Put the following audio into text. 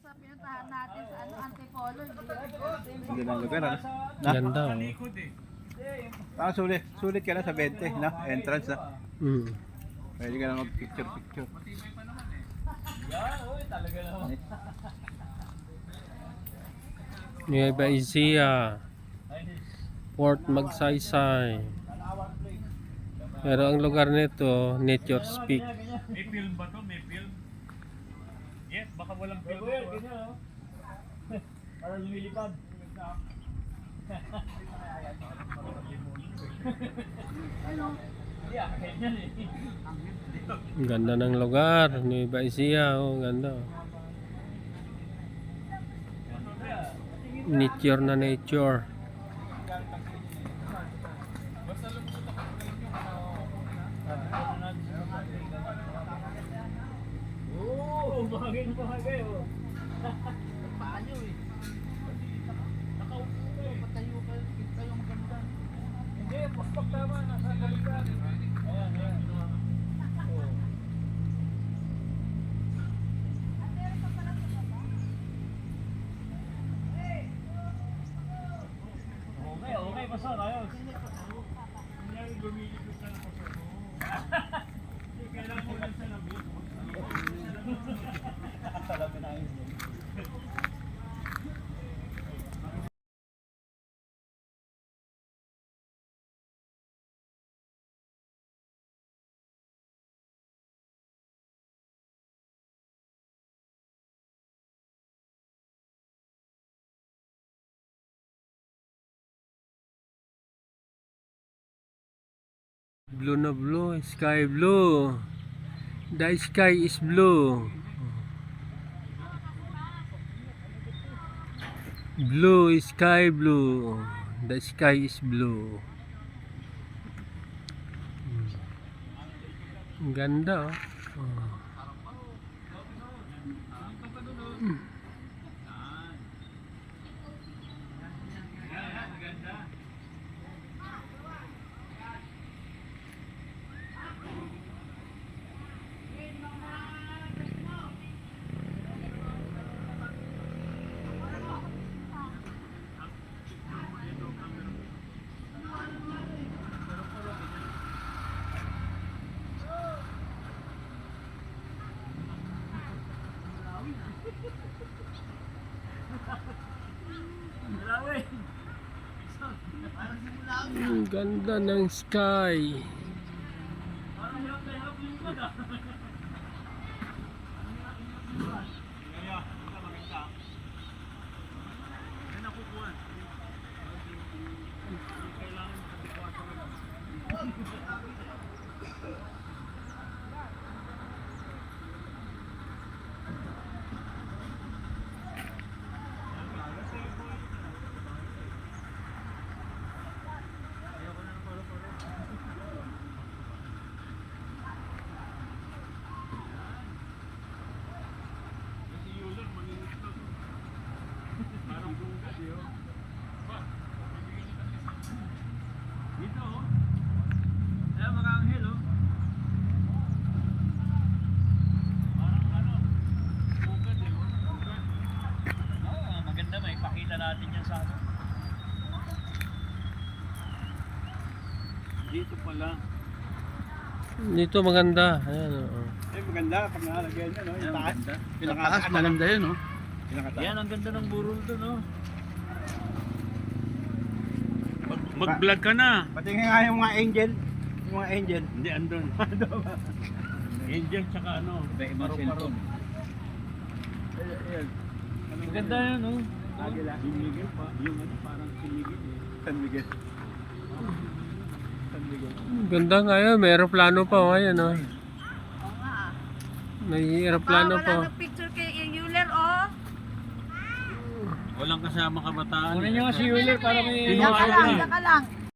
sa pinuntahan natin sa Antipolo. Hindi lang lugar, ano? Ganda, oh. Sulit ka na sa 20, na? Entrance, na? Mm. Pwede ka na mag-picture. Nueva Ecija, Port Magsaysay. Pero ang lugar nito, Nature Speak. May film ba to? May film? Yes, baka walang film ito. Para lumilipad. Ang ganda ng lugar, Nueva Ecija, oh, ganda. Nature na nature. Oo, bahagay oh. Paano eh? Nakaupo ka eh. Patayo kayo maganda. Hindi, paspak tama. Nasa kalikan. Ayan. Oh. Okay, pasok. Ayos. Hindi lumilipit ka na pasok. Hindi, kailangan mo lang sa labi. Nakasalabi na yun. Blue na blue, sky blue. The sky is blue. Blue, sky blue. The sky is blue. Ang ganda, oh. Ang ganda ng sky. Dito oh. Ayan mga anghel oh. Parang ano, bugad eh. Bugad. Maganda, may pakita natin yan sa ano. Dito pala. Dito maganda. Ayan, oh. Maganda pag nalagyan nyo, no? Ayan, maganda. Pinakataas, maganda yun, no? Yan, ang ganda ng burol doon oh. Mag-vlog ka na. Pati nga yung mga angel. Yung mga angel. Hindi, andun. Angel tsaka ano, paru-paro. Ayan. Ang ganda yan oh. Agila. Yung Miguel pa, yung ano, parang si Miguel eh. San Miguel. San Miguel. Ganda nga yan. May aeroplano pa. Oh. Ayan, oh. Oo nga ah. May aeroplano pa. Wala nag-picture kay Euler oh. Walang kasama kabataan. Kunin nyo nga si Euler para may... Diyan ka lang.